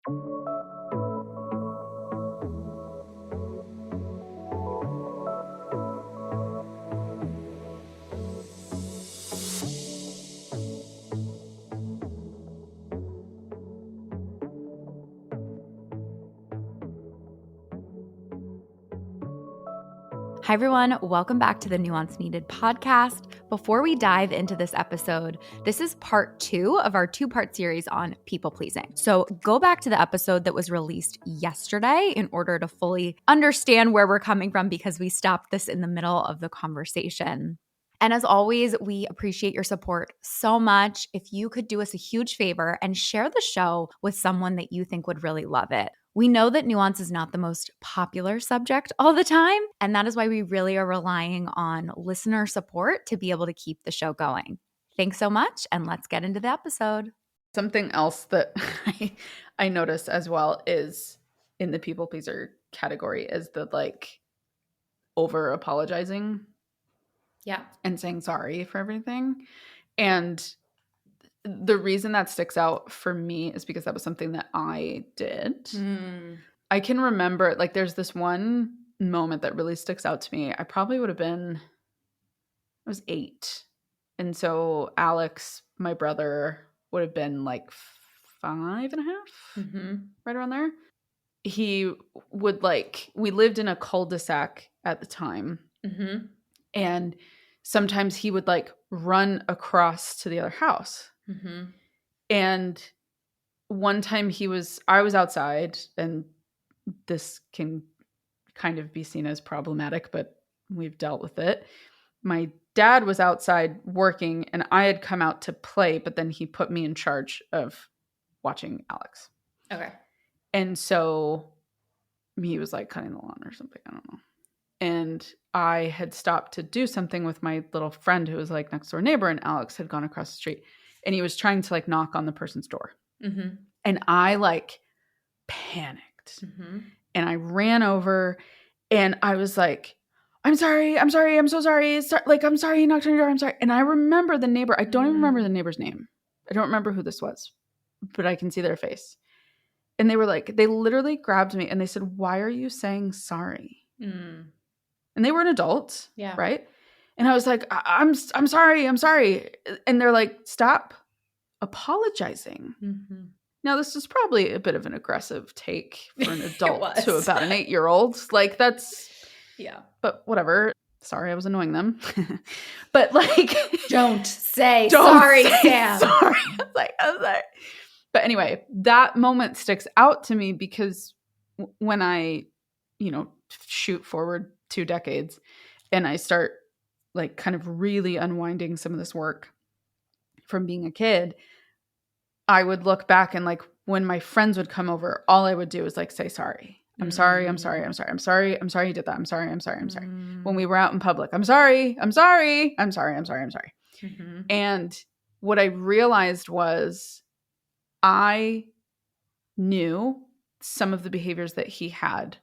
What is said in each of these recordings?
Hi, everyone. Welcome back to the Nuance Needed podcast. Before we dive into this episode, this is part 2 of our 2-part series on people pleasing. So go back to the episode that was released yesterday in order to fully understand where we're coming from, because we stopped this in the middle of the conversation. And as always, we appreciate your support so much. If you could do us a huge favor and share the show with someone that you think would really love it. We know that nuance is not the most popular subject all the time, and that is why we really are relying on listener support to be able to keep the show going. Thanks so much, and let's get into the episode. Something else that I notice as well is in the people pleaser category is the over apologizing. Yeah. And saying sorry for everything. And the reason that sticks out for me is because that was something that I did. I can remember, there's this one moment that really sticks out to me. I probably would have been, I was 8. And so Alex, my brother, would have been 5 and a half, right around there. He would we lived in a cul-de-sac at the time. And sometimes he would run across to the other house. And one time I was outside, and this can kind of be seen as problematic, but we've dealt with it. My dad was outside working and I had come out to play, but then he put me in charge of watching Alex. Okay. And so he was cutting the lawn or something. I don't know. And I had stopped to do something with my little friend who was next door neighbor, and Alex had gone across the street, and he was trying to knock on the person's door. And I panicked, and I ran over, and I was I'm sorry, I'm so sorry. I'm sorry, he knocked on your door. I'm sorry. And I remember the neighbor. I don't even remember the neighbor's name. I don't remember who this was, but I can see their face. And they were they literally grabbed me and they said, "Why are you saying sorry?" And they were an adult, right? And I was I'm sorry. And they're stop apologizing. Now, this is probably a bit of an aggressive take for an adult to about an 8-year-old. That's... Yeah. But whatever. Sorry, I was annoying them. But Don't say sorry, Sam. Sorry. I was like... But anyway, that moment sticks out to me because when I, shoot forward 2 decades and I start kind of really unwinding some of this work from being a kid, I would look back and when my friends would come over, all I would do is say sorry. I'm sorry you did that. I'm sorry. When we were out in public, I'm sorry. And what I realized was I knew some of the behaviors that he had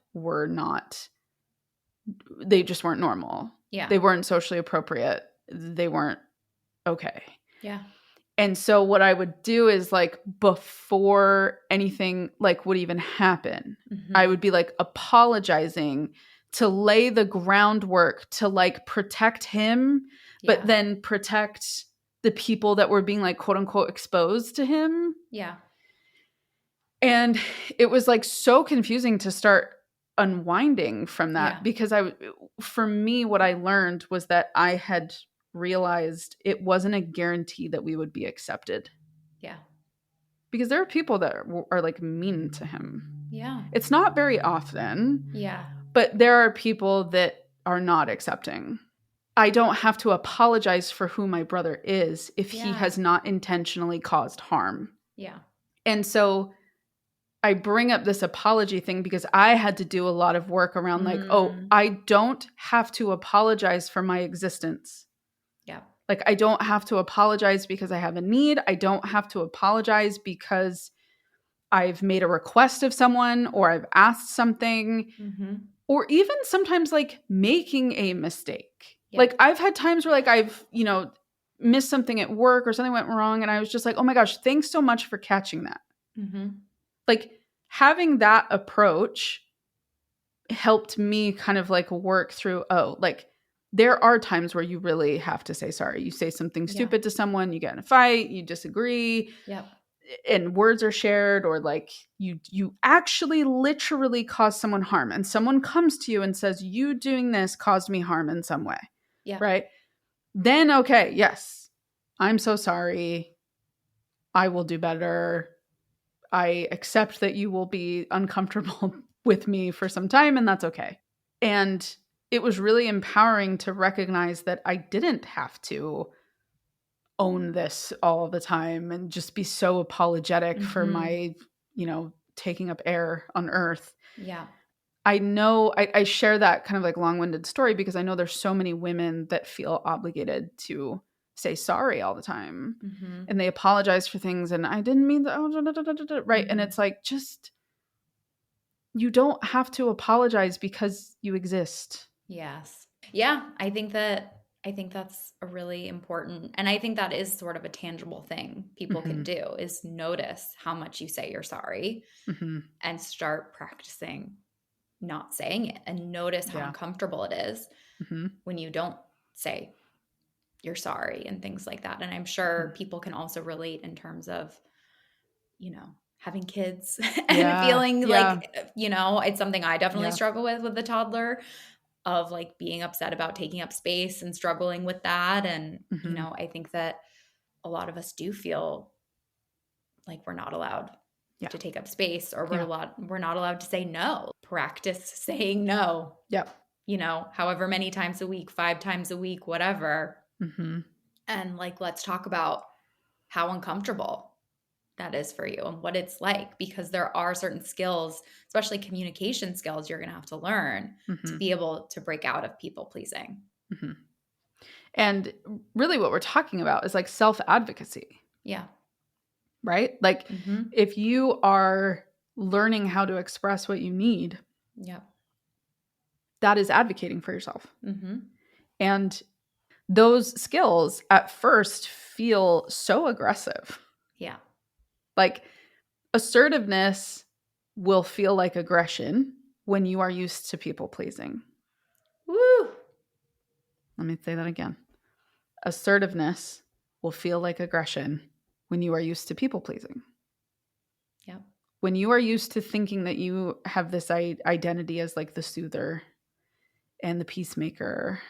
they just weren't normal. Yeah. They weren't socially appropriate. They weren't okay. Yeah. And so what I would do is before anything would even happen, I would be apologizing to lay the groundwork to protect him, but then protect the people that were being quote unquote exposed to him. Yeah. And it was so confusing to start unwinding from that because for me, what I learned was that I had realized it wasn't a guarantee that we would be accepted. Yeah. Because there are people that are mean to him. Yeah. It's not very often. Yeah. But there are people that are not accepting. I don't have to apologize for who my brother is if he has not intentionally caused harm. Yeah. And so I bring up this apology thing because I had to do a lot of work around I don't have to apologize for my existence. Yeah. I don't have to apologize because I have a need. I don't have to apologize because I've made a request of someone or I've asked something or even sometimes making a mistake. Yeah. I've had times where I've, missed something at work or something went wrong. And I was just oh my gosh, thanks so much for catching that. having that approach helped me kind of like work through, like there are times where you really have to say sorry. You say something stupid to someone, you get in a fight, you disagree. Yep. And words are shared, or like you actually literally cause someone harm, and someone comes to you and says, you doing this caused me harm in some way. Yeah. Right? Then, okay, yes, I'm so sorry. I will do better. I accept that you will be uncomfortable with me for some time, and that's okay. And it was really empowering to recognize that I didn't have to own this all the time and just be so apologetic for my, taking up air on earth. Yeah. I know I share that kind of like long-winded story because I know there's so many women that feel obligated to say sorry all the time. Mm-hmm. And they apologize for things, and I didn't mean that, right? Mm-hmm. And it's like, just, you don't have to apologize because you exist. Yes. Yeah, I think that's a really important, and I think that is sort of a tangible thing people can do, is notice how much you say you're sorry and start practicing not saying it, and notice how uncomfortable it is when you don't say you're sorry and things like that. And I'm sure people can also relate in terms of, having kids and feeling like, it's something I definitely struggle with the toddler, of like being upset about taking up space and struggling with that. And, I think that a lot of us do feel like we're not allowed to take up space, or we're not allowed to say no. Practice saying no. Yep. However many times a week, 5 times a week, whatever. And like, let's talk about how uncomfortable that is for you and what it's like, because there are certain skills, especially communication skills, you're going to have to learn to be able to break out of people pleasing. And really what we're talking about is like self-advocacy. Yeah. Right? Like if you are learning how to express what you need, that is advocating for yourself. And those skills at first feel so aggressive. Yeah. Like assertiveness will feel like aggression when you are used to people pleasing. Woo! Let me say that again. Assertiveness will feel like aggression when you are used to people pleasing. Yeah. When you are used to thinking that you have this identity as like the soother and the peacemaker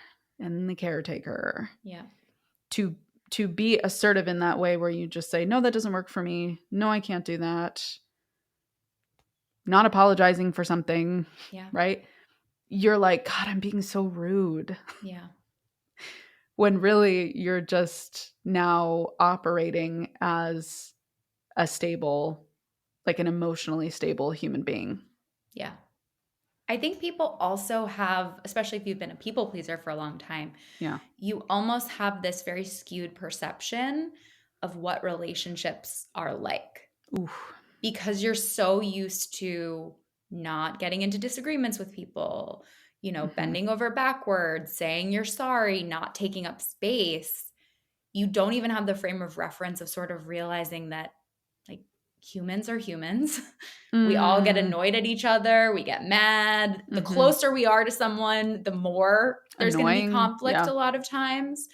and the caretaker. Yeah. To be assertive in that way, where you just say, no, that doesn't work for me. No, I can't do that. Not apologizing for something. Yeah. Right? You're like, God, I'm being so rude. Yeah. When really you're just now operating as a stable, like an emotionally stable human being. Yeah. I think people also have, especially if you've been a people pleaser for a long time, you almost have this very skewed perception of what relationships are like. Oof. Because you're so used to not getting into disagreements with people, bending over backwards, saying you're sorry, not taking up space. You don't even have the frame of reference of sort of realizing that like humans are humans. We all get annoyed at each other. We get mad. The closer we are to someone, the more there's going to be conflict a lot of times.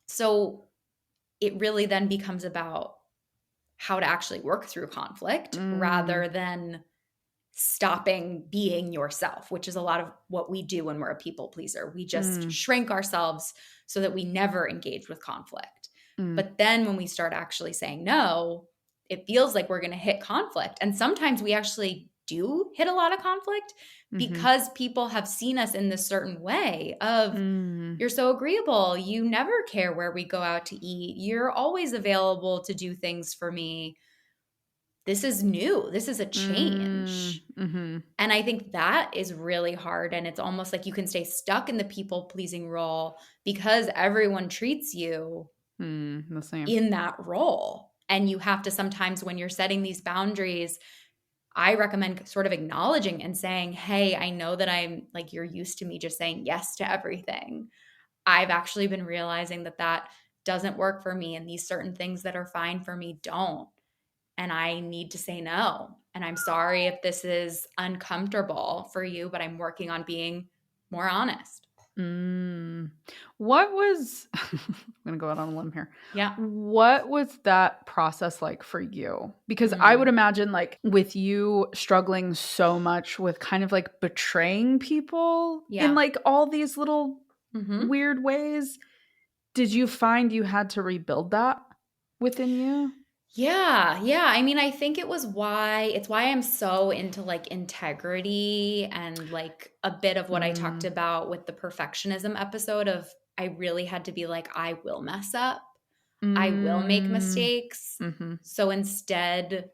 So it really then becomes about how to actually work through conflict rather than stopping being yourself, which is a lot of what we do when we're a people pleaser. We just shrink ourselves so that we never engage with conflict. But then when we start actually saying no, it feels like we're going to hit conflict. And sometimes we actually do hit a lot of conflict because people have seen us in this certain way of you're so agreeable. You never care where we go out to eat. You're always available to do things for me. This is new. This is a change. And I think that is really hard. And it's almost like you can stay stuck in the people pleasing role because everyone treats you the same in that role. And you have to sometimes, when you're setting these boundaries, I recommend sort of acknowledging and saying, hey, I know that I'm like, you're used to me just saying yes to everything. I've actually been realizing that that doesn't work for me. And these certain things that are fine for me don't. And I need to say no. And I'm sorry if this is uncomfortable for you, but I'm working on being more honest. What was, I'm going to go out on a limb here. Yeah. What was that process like for you? Because I would imagine like with you struggling so much with kind of like betraying people in like all these little weird ways, did you find you had to rebuild that within you? Yeah. I mean, I think it's why I'm so into like integrity and like a bit of what I talked about with the perfectionism episode of I really had to be like, I will mess up. I will make mistakes. So instead,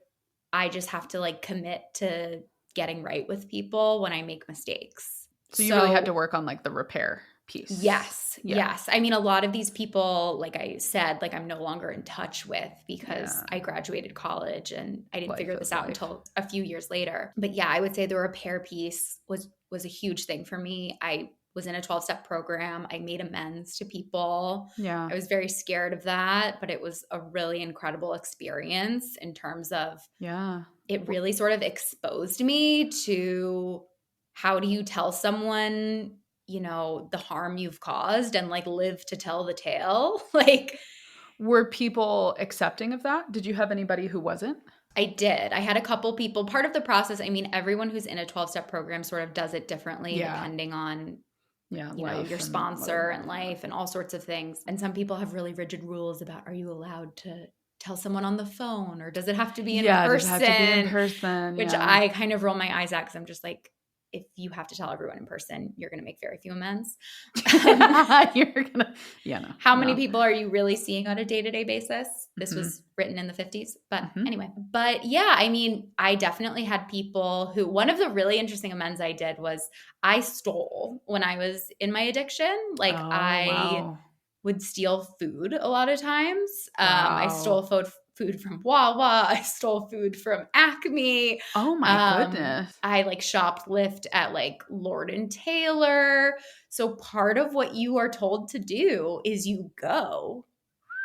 I just have to like commit to getting right with people when I make mistakes. So you really had to work on like the repair piece. Yes. I mean, a lot of these people, like I said, like I'm no longer in touch with because I graduated college and I didn't figure this out until a few years later. But yeah, I would say the repair piece was a huge thing for me. I was in a 12-step program. I made amends to people. Yeah. I was very scared of that, but it was a really incredible experience in terms of it really sort of exposed me to how do you tell someone, you know, the harm you've caused and like live to tell the tale. Like, were people accepting of that? Did you have anybody who wasn't? I did. I had a couple people. Part of the process, I mean, everyone who's in a 12-step program sort of does it differently depending on you know, your sponsor and life and all sorts of things. And some people have really rigid rules about, are you allowed to tell someone on the phone or does it have to be in person? Does it have to be in person? Which I kind of roll my eyes at because I'm just like, if you have to tell everyone in person, you're going to make very few amends. How many people are you really seeing on a day-to-day basis? This was written in the 50s. But anyway, but yeah, I mean, I definitely had people who, one of the really interesting amends I did was I stole when I was in my addiction. Like I would steal food a lot of times. I stole food from Wawa. I stole food from Acme. Oh my goodness. I like shoplift at like Lord and Taylor. So part of what you are told to do is you go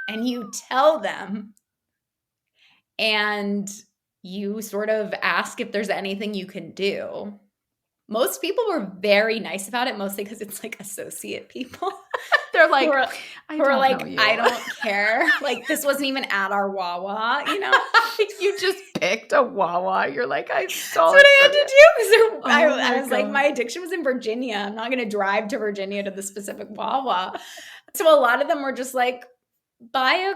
and you tell them and you sort of ask if there's anything you can do. Most people were very nice about it, mostly because it's like associate people. They're like, I don't care. Like this wasn't even at our Wawa, you know? You just picked a Wawa. You're like, I stole That's what I had to do because I was like, my addiction was in Virginia. I'm not going to drive to Virginia to the specific Wawa. So a lot of them were just like, buy a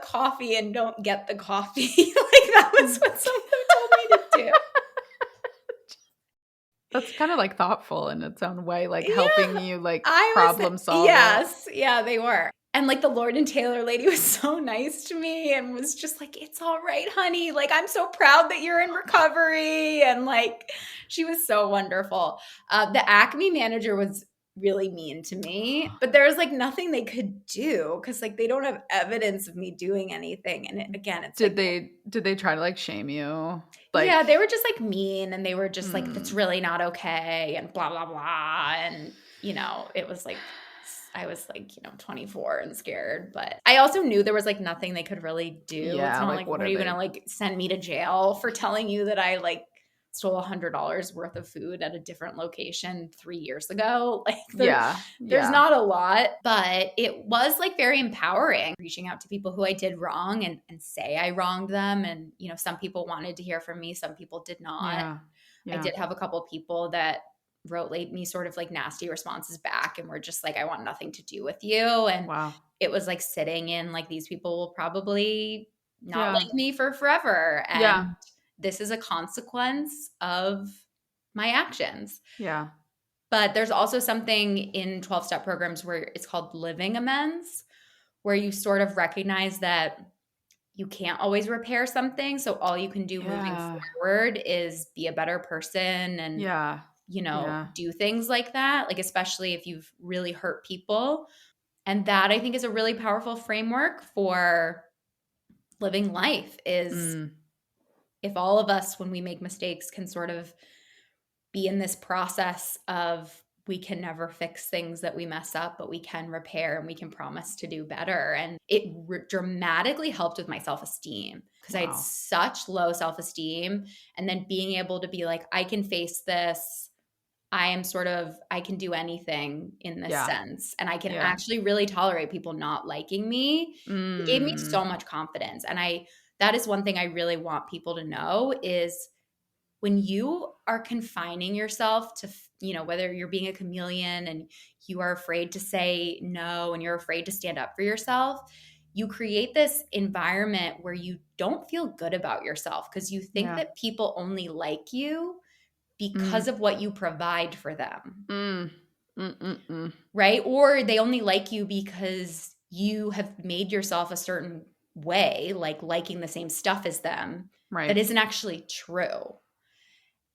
coffee and don't get the coffee. Like that was what some of them told me to do. That's kind of like thoughtful in its own way, like helping you like problem solve. Yes. Yeah, they were. And like the Lord and Taylor lady was so nice to me and was just like, it's all right, honey. Like, I'm so proud that you're in recovery. And like, she was so wonderful. The Acme manager was really mean to me, but there was like nothing they could do because like they don't have evidence of me doing anything. And again, it's did they try to like shame you? Like, yeah, they were just like mean and they were just like, that's really not okay and blah, blah, blah. And, you know, it was like, I was like, 24 and scared, but I also knew there was like nothing they could really do. Yeah, it's not like what are you going to like send me to jail for telling you that I like stole $100 worth of food at a different location 3 years ago? Like there's not a lot, but it was like very empowering reaching out to people who I did wrong and say I wronged them. And, some people wanted to hear from me. Some people did not. I did have a couple people that wrote me sort of like nasty responses back and were just like, I want nothing to do with you. And it was like sitting in like, these people will probably not like me for forever. And this is a consequence of my actions. Yeah. But there's also something in 12-step programs where it's called living amends, where you sort of recognize that you can't always repair something. So all you can do moving forward is be a better person and do things like that, like especially if you've really hurt people. And that I think is a really powerful framework for living life is if all of us, when we make mistakes, can sort of be in this process of we can never fix things that we mess up, but we can repair and we can promise to do better. And it dramatically helped with my self-esteem because I had Wow. such low self-esteem. And then being able to be like, I can face this. I can do anything in this sense. And I can actually really tolerate people not liking me. It gave me so much confidence. And that is one thing I really want people to know is when you are confining yourself to, whether you're being a chameleon and you are afraid to say no and you're afraid to stand up for yourself, you create this environment where you don't feel good about yourself because you think that people only like you because of what you provide for them. Right? Or they only like you because you have made yourself a certain way, like liking the same stuff as them. Right. That isn't actually true.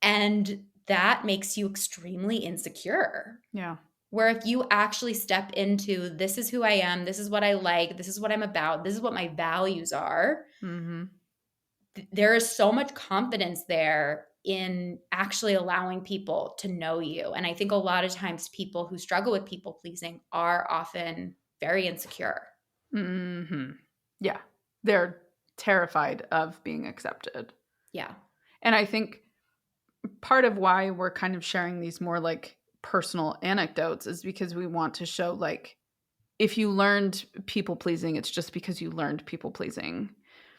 And that makes you extremely insecure. Yeah. Where if you actually step into, this is who I am, this is what I like, this is what I'm about, this is what my values are, there is so much confidence there in actually allowing people to know you. And I think a lot of times people who struggle with people pleasing are often very insecure. Yeah. They're terrified of being accepted. Yeah. And I think part of why we're kind of sharing these more like personal anecdotes is because we want to show like if you learned people pleasing, it's just because you learned people pleasing.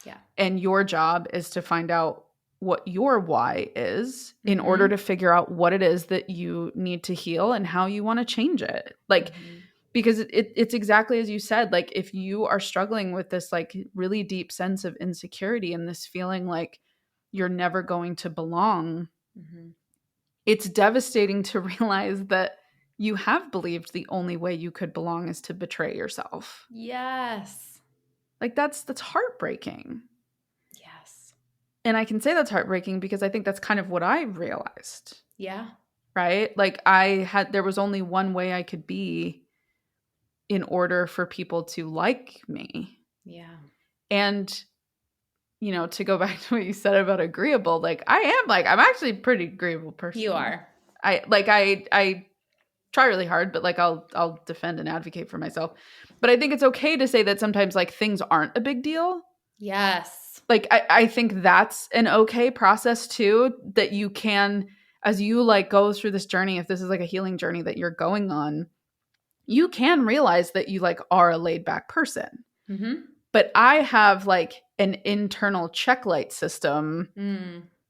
Yeah. And your job is to find out what your why is in order to figure out what it is that you need to heal and how you want to change it. Like, because it's exactly as you said, like if you are struggling with this like really deep sense of insecurity and this feeling like you're never going to belong, it's devastating to realize that you have believed the only way you could belong is to betray yourself. Yes. Like that's heartbreaking. Yes. And I can say that's heartbreaking because I think that's kind of what I realized. Yeah. Right? Like there was only one way I could be in order for people to like me. Yeah. And, to go back to what you said about agreeable, like I'm actually a pretty agreeable person. You are. I try really hard, but like I'll defend and advocate for myself. But I think it's okay to say that sometimes like things aren't a big deal. Yes. Like I think that's an okay process too, that you can, as you like go through this journey, if this is like a healing journey that you're going on, you can realize that you like are a laid back person. But I have like an internal check light system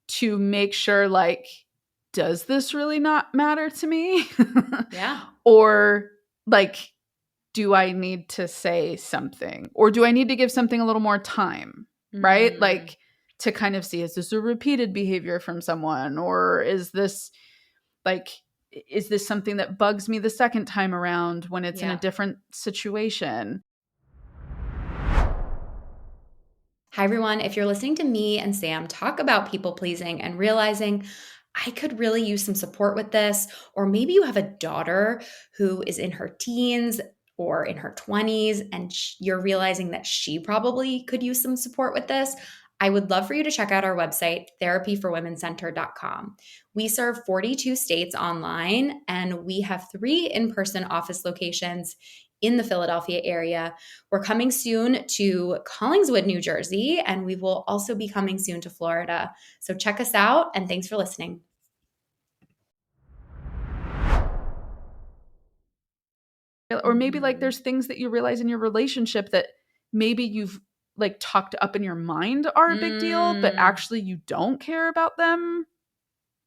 to make sure like, does this really not matter to me? Yeah. Or like, do I need to say something? Or do I need to give something a little more time? Right? Like to kind of see, is this a repeated behavior from someone? Or is this something that bugs me the second time around when it's in a different situation? Hi, everyone. If you're listening to me and Sam talk about people pleasing and realizing I could really use some support with this, or maybe you have a daughter who is in her teens or in her 20s and you're realizing that she probably could use some support with this, I would love for you to check out our website, therapyforwomencenter.com. We serve 42 states online, and we have 3 in-person office locations in the Philadelphia area. We're coming soon to Collingswood, New Jersey, and we will also be coming soon to Florida. So check us out, and thanks for listening. Or maybe like there's things that you realize in your relationship that maybe you've like tucked up in your mind are a big deal, but actually you don't care about them.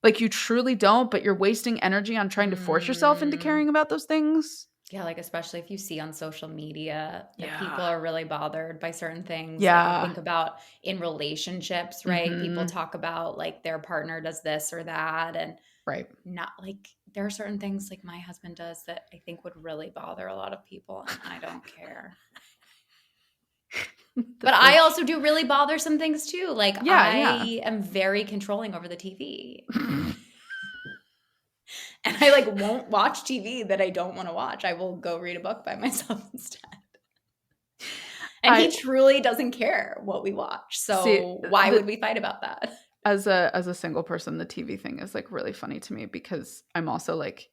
Like you truly don't, but you're wasting energy on trying to force yourself into caring about those things. Yeah, like especially if you see on social media that people are really bothered by certain things. Yeah. Like I think about in relationships, right? People talk about like their partner does this or that, and not like there are certain things like my husband does that I think would really bother a lot of people, and I don't care. But I also do really bothersome things too. Like I am very controlling over the TV. And I like won't watch TV that I don't want to watch. I will go read a book by myself instead. And he truly doesn't care what we watch. So why would we fight about that? As a single person, the TV thing is like really funny to me because I'm also like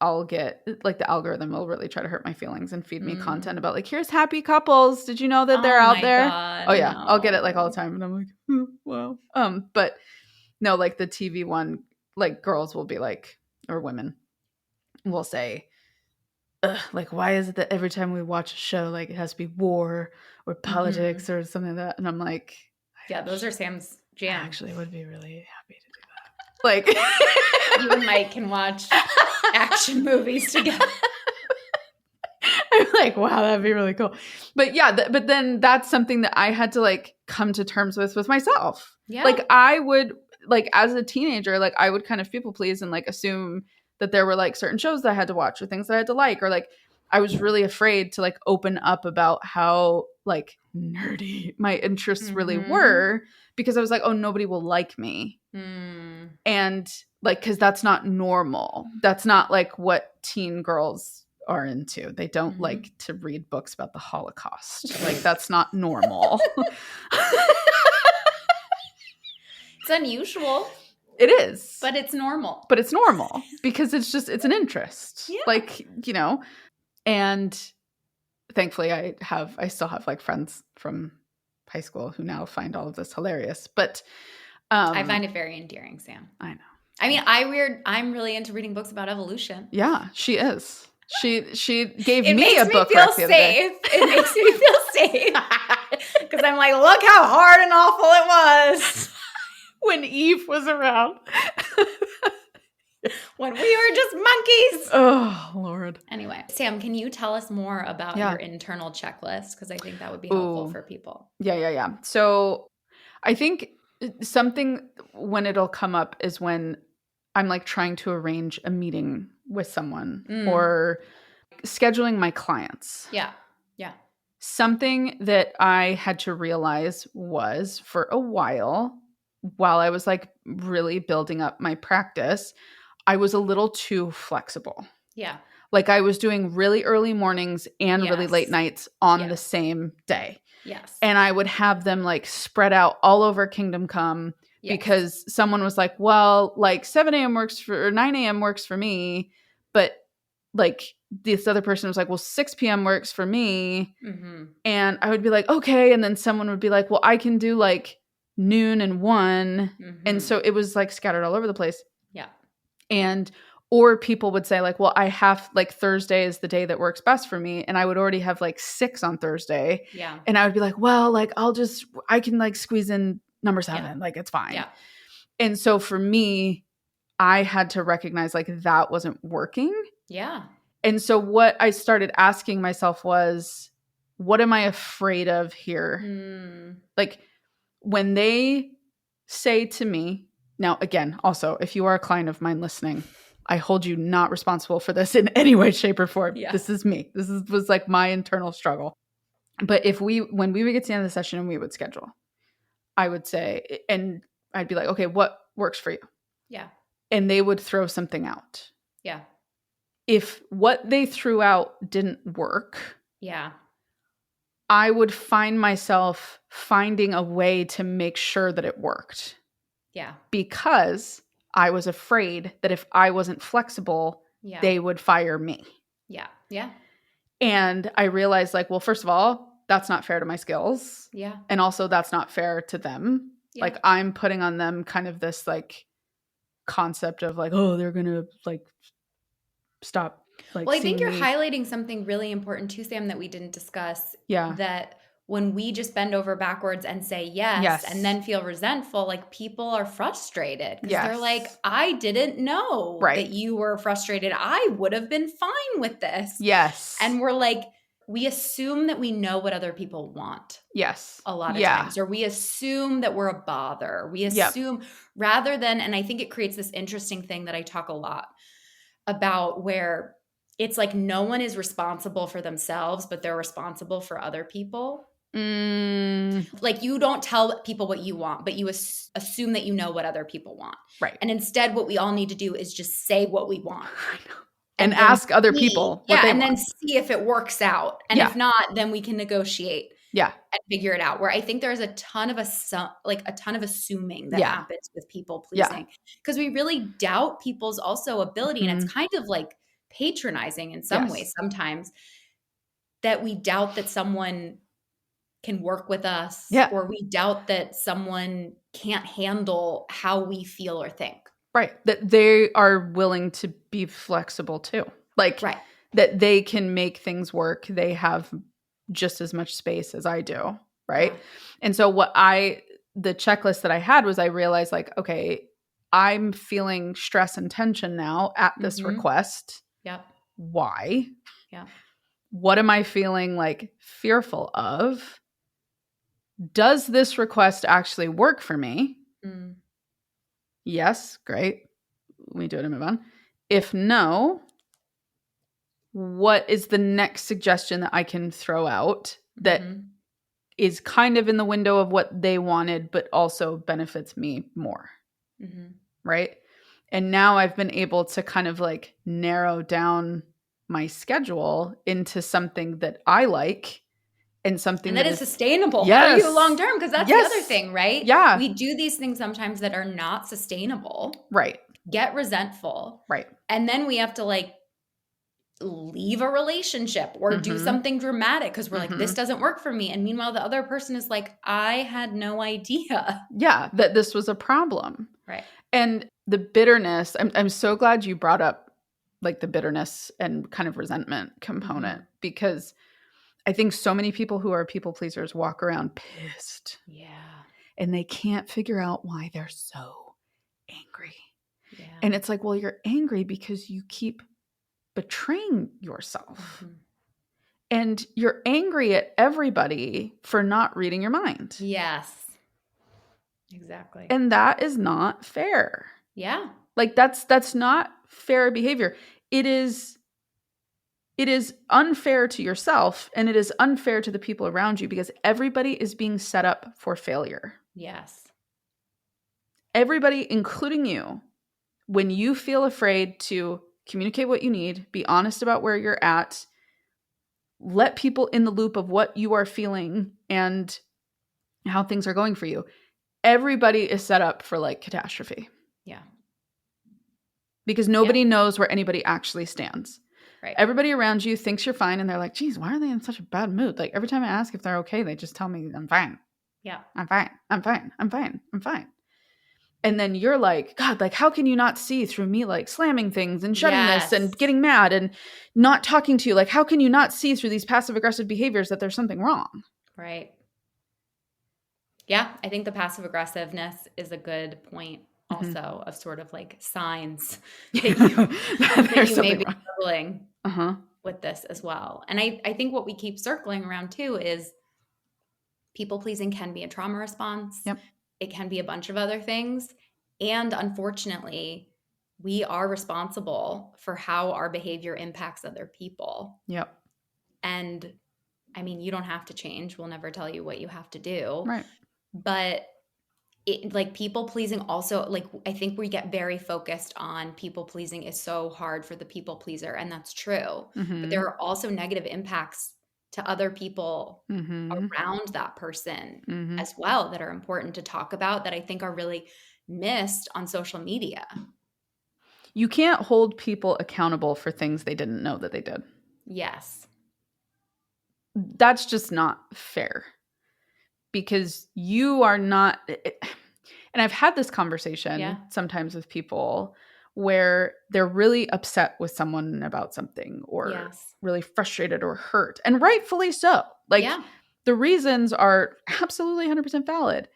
I'll get like the algorithm will really try to hurt my feelings and feed me content about like, here's happy couples. Did you know that they're out there? God, oh yeah. No. I'll get it like all the time. And I'm like, wow. But no, like the TV one, like girls will be like, or women will say, like, why is it that every time we watch a show, like it has to be war or politics or something like that? And I'm like, yeah, those are Sam's jam. I actually would be really happy to do that. Like you and Mike can watch action movies together. I'm like, wow, that'd be really cool. But yeah, but then that's something that I had to like come to terms with myself. Yeah. Like I would, like as a teenager, like I would kind of people please and like assume that there were like certain shows that I had to watch or things that I had to like, or like I was really afraid to like open up about how like nerdy my interests really were, because I was like, oh, nobody will like me. And like, because that's not normal. That's not like what teen girls are into. They don't like to read books about the Holocaust. Like that's not normal. It's unusual. It is. But it's normal. But it's normal because it's an interest. Yeah. Like, you know, and thankfully I still have like friends from high school who now find all of this hilarious. But I find it very endearing, Sam. I know. I mean, I'm really into reading books about evolution. Yeah, she is. She gave me a book the other day. It makes me feel safe. Because I'm like, look how hard and awful it was. When Eve was around. When we were just monkeys. Oh, Lord. Anyway, Sam, can you tell us more about your internal checklist? Because I think that would be helpful for people. Yeah. So I think something when it'll come up is when I'm like trying to arrange a meeting with someone or scheduling my clients. Yeah. Something that I had to realize was for a while I was like really building up my practice, I was a little too flexible. Yeah. Like I was doing really early mornings and really late nights on the same day. Yes. And I would have them like spread out all over Kingdom Come because someone was like, well, like 7 a.m. works for, or 9 a.m. works for me. But like this other person was like, well, 6 p.m. works for me. And I would be like, okay. And then someone would be like, well, I can do like noon and 1. And so it was like scattered all over the place. Yeah. And or people would say like, well, I have like Thursday is the day that works best for me. And I would already have like 6 on Thursday. Yeah. And I would be like, well, like I can like squeeze in number 7. Like it's fine. Yeah. And so for me, I had to recognize like that wasn't working. Yeah. And so what I started asking myself was, what am I afraid of here? Like when they say to me, now again, also, if you are a client of mine listening, I hold you not responsible for this in any way, shape, or form. Yeah. This is me. Was like my internal struggle. But when we would get to the end of the session and we would schedule, I would say, and I'd be like, okay, what works for you? Yeah. And they would throw something out. Yeah. If what they threw out didn't work, I would find myself finding a way to make sure that it worked. Yeah. Because I was afraid that if I wasn't flexible, they would fire me. Yeah. Yeah. And I realized like, well, first of all, that's not fair to my skills. Yeah. And also that's not fair to them. Yeah. Like I'm putting on them kind of this like concept of like, oh, they're going to like stop. Like, well, I think you're highlighting something really important too, Sam, that we didn't discuss. Yeah. That when we just bend over backwards and say yes and then feel resentful, like people are frustrated because they're like, I didn't know that you were frustrated. I would have been fine with this. Yes. And we're like, we assume that we know what other people want. Yes. A lot of times. Or we assume that we're a bother. We assume rather than, and I think it creates this interesting thing that I talk a lot about where it's like no one is responsible for themselves, but they're responsible for other people. Like you don't tell people what you want, but you assume that you know what other people want. Right. And instead what we all need to do is just say what we want. I know. And ask other people what they want. Then see if it works out. And if not, then we can negotiate. Yeah. And figure it out. Where I think there's a ton of assuming that happens with people pleasing. Because we really doubt people's also ability. And it's kind of like patronizing in some ways sometimes, that we doubt that someone can work with us, or we doubt that someone can't handle how we feel or think. Right. That they are willing to be flexible too. Like that they can make things work. They have just as much space as I do. Right. Yeah. And so the checklist that I had was, I realized like, okay, I'm feeling stress and tension now at this request. Yep. Why? Yeah. What am I feeling like fearful of? Does this request actually work for me? Mm. Yes, great. We do it and move on. If no, what is the next suggestion that I can throw out that is kind of in the window of what they wanted, but also benefits me more? Right? And now I've been able to kind of like narrow down my schedule into something that I like, and something that is sustainable for you long term, because that's the other thing, right? Yeah. We do these things sometimes that are not sustainable. Right. Get resentful. Right. And then we have to like leave a relationship or do something dramatic because we're like, this doesn't work for me. And meanwhile, the other person is like, I had no idea. Yeah, that this was a problem. Right. And the bitterness, I'm so glad you brought up like the bitterness and kind of resentment component, because I think so many people who are people pleasers walk around pissed. Yeah. And they can't figure out why they're so angry. Yeah. And it's like, well, you're angry because you keep betraying yourself. And you're angry at everybody for not reading your mind. Yes. Exactly. And that is not fair. Yeah. Like that's not fair behavior. It is unfair to yourself, and it is unfair to the people around you, because everybody is being set up for failure. Yes. Everybody, including you, when you feel afraid to communicate what you need, be honest about where you're at, let people in the loop of what you are feeling and how things are going for you. Everybody is set up for like catastrophe. Yeah. Because nobody knows where anybody actually stands. Right. Everybody around you thinks you're fine, and they're like, geez, why are they in such a bad mood? Like every time I ask if they're okay, they just tell me I'm fine. Yeah. I'm fine. I'm fine. I'm fine. I'm fine. And then you're like, God, like, how can you not see through me, like slamming things and shutting this and getting mad and not talking to you? Like, how can you not see through these passive aggressive behaviors that there's something wrong? Right. Yeah. I think the passive aggressiveness is a good point also of sort of like signs that you may be struggling with this as well. And I think what we keep circling around too is people pleasing can be a trauma response. Yep. It can be a bunch of other things. And unfortunately, we are responsible for how our behavior impacts other people. Yep. And I mean, you don't have to change. We'll never tell you what you have to do. Right. But like people pleasing also, like I think we get very focused on people pleasing is so hard for the people pleaser. And that's true. But there are also negative impacts to other people around that person as well that are important to talk about, that I think are really missed on social media. You can't hold people accountable for things they didn't know that they did. Yes. That's just not fair, because you are not, and I've had this conversation sometimes with people where they're really upset with someone about something, or really frustrated or hurt, and rightfully so. Like the reasons are absolutely 100% valid.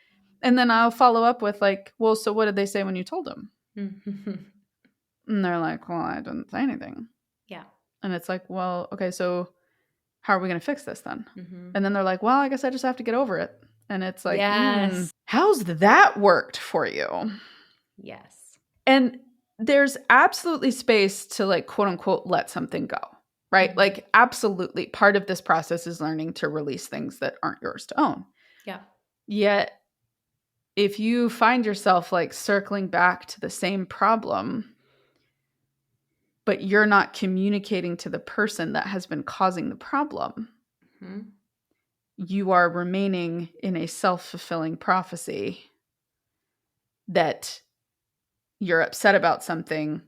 And then I'll follow up with like, well, so what did they say when you told them? And they're like, well, I didn't say anything. Yeah. And it's like, well, okay, so how are we going to fix this then? And then they're like, well, I guess I just have to get over it. And it's like, how's that worked for you? Yes. And there's absolutely space to like, quote unquote, let something go, right? Like absolutely part of this process is learning to release things that aren't yours to own. Yeah. Yet if you find yourself like circling back to the same problem, but you're not communicating to the person that has been causing the problem, you are remaining in a self-fulfilling prophecy that you're upset about something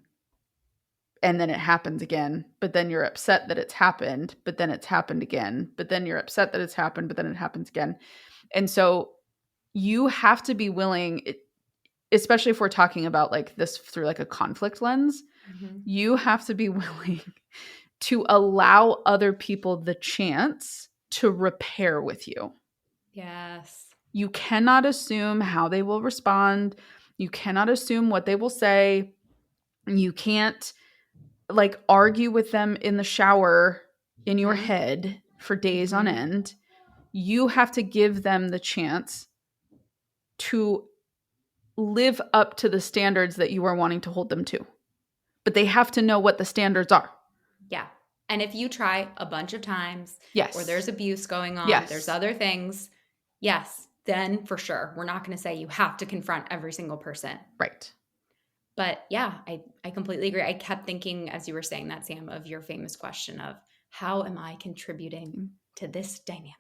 and then it happens again, but then you're upset that it's happened, but then it's happened again, but then you're upset that it's happened, but then it happens again. And so you have to be willing, especially if we're talking about like this through like a conflict lens, you have to be willing to allow other people the chance to repair with you. Yes. You cannot assume how they will respond. You cannot assume what they will say. You can't like argue with them in the shower in your head for days on end. You have to give them the chance to live up to the standards that you are wanting to hold them to. But they have to know what the standards are. Yeah. And if you try a bunch of times, yes, or there's abuse going on, yes, there's other things, yes, then for sure, we're not going to say you have to confront every single person. Right. But yeah, I completely agree. I kept thinking as you were saying that, Sam, of your famous question of how am I contributing to this dynamic?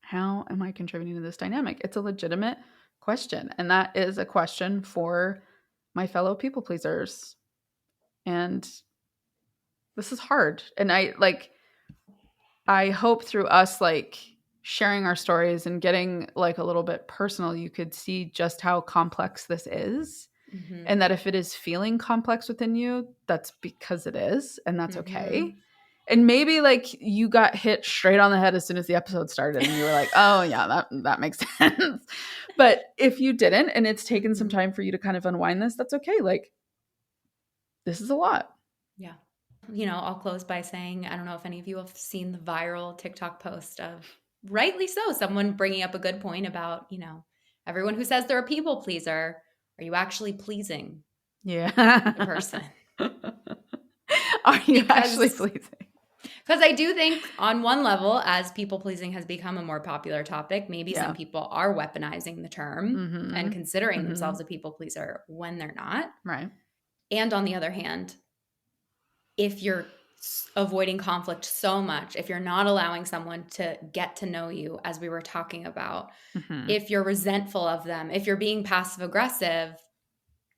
How am I contributing to this dynamic? It's a legitimate question. And that is a question for my fellow people pleasers. And this is hard. And I hope through us like sharing our stories and getting like a little bit personal, you could see just how complex this is. And that if it is feeling complex within you, that's because it is, and that's okay. And maybe like you got hit straight on the head as soon as the episode started and you were like, oh yeah, that makes sense. But if you didn't, and it's taken some time for you to kind of unwind this, that's okay. Like, this is a lot. Yeah. You know, I'll close by saying, I don't know if any of you have seen the viral TikTok post of, rightly so, someone bringing up a good point about, you know, everyone who says they're a people pleaser, are you actually pleasing the person? Are you actually pleasing? Because I do think on one level, as people pleasing has become a more popular topic, maybe some people are weaponizing the term and considering themselves a people pleaser when they're not. Right. And on the other hand, if you're avoiding conflict so much, if you're not allowing someone to get to know you, as we were talking about, if you're resentful of them, if you're being passive aggressive,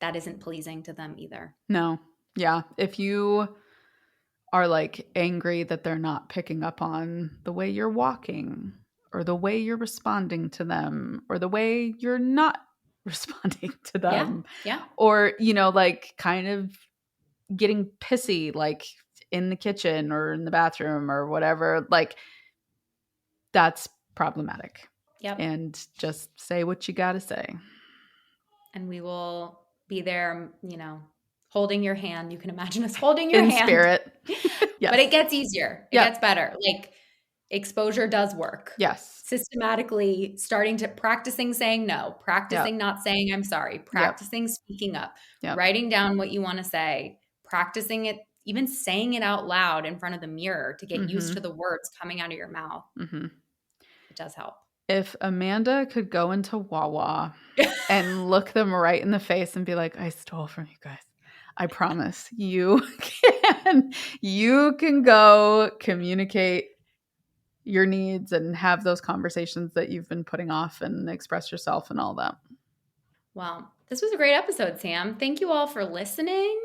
that isn't pleasing to them either. No. Yeah. If you are like angry that they're not picking up on the way you're walking or the way you're responding to them or the way you're not responding to them. Yeah. Or, you know, like kind of getting pissy, like in the kitchen or in the bathroom or whatever, like that's problematic. Yep. And just say what you got to say. And we will be there, you know, holding your hand. You can imagine us holding your hand. In spirit. Yes. But it gets easier. It gets better. Like exposure does work. Yes. Systematically practicing saying no, practicing not saying I'm sorry, practicing speaking up, writing down what you want to say, practicing it, even saying it out loud in front of the mirror to get used to the words coming out of your mouth. It does help. If Amanda could go into Wawa and look them right in the face and be like, I stole from you guys, I promise you can go communicate your needs and have those conversations that you've been putting off and express yourself and all that. Well, this was a great episode, Sam. Thank you all for listening.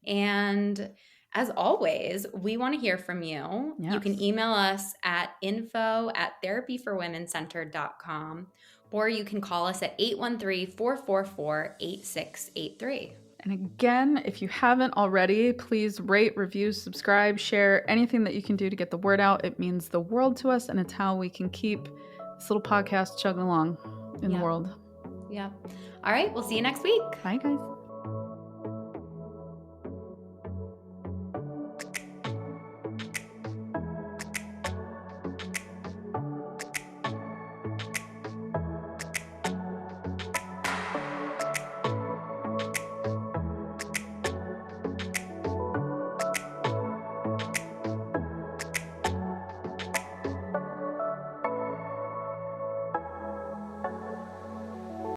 And as always, we want to hear from you. Yes. You can email us at info@therapyforwomencentered.com, or you can call us at 813-444-8683. And again, if you haven't already, please rate, review, subscribe, share, anything that you can do to get the word out. It means the world to us, and it's how we can keep this little podcast chugging along in the world. Yeah. All right. We'll see you next week. Bye, guys.